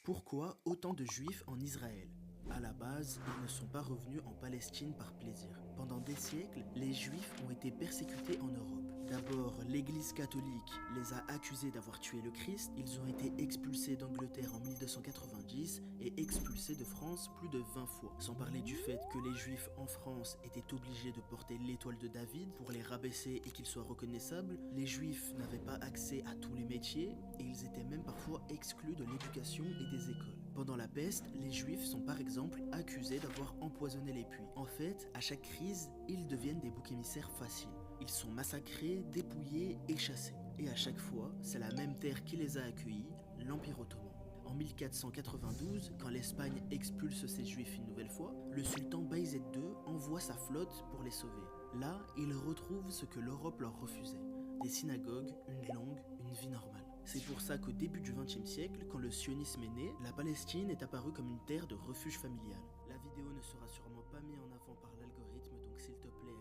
Pourquoi autant de juifs en Israël? À la base, ils ne sont pas revenus en Palestine par plaisir. Pendant des siècles, les juifs ont été persécutés en Europe. D'abord, l'église catholique les a accusés d'avoir tué le Christ, ils ont été expulsés d'Angleterre en 1290 et expulsés de France plus de 20 fois. Sans parler du fait que les juifs en France étaient obligés de porter l'étoile de David pour les rabaisser et qu'ils soient reconnaissables, les juifs n'avaient pas accès à tous les métiers et ils étaient même parfois exclus de l'éducation et des écoles. Pendant la peste, les juifs sont par exemple accusés d'avoir empoisonné les puits. En fait, à chaque crise, ils deviennent des boucs émissaires faciles. Ils sont massacrés, dépouillés et chassés. Et à chaque fois, c'est la même terre qui les a accueillis, l'Empire ottoman. En 1492, quand l'Espagne expulse ses juifs une nouvelle fois, le sultan Bayezid II envoie sa flotte pour les sauver. Là, ils retrouvent ce que l'Europe leur refusait. Des synagogues, une langue, une vie normale. C'est pour ça qu'au début du XXe siècle, quand le sionisme est né, la Palestine est apparue comme une terre de refuge familial. La vidéo ne sera sûrement pas mise en avant par l'algorithme, donc s'il te plaît,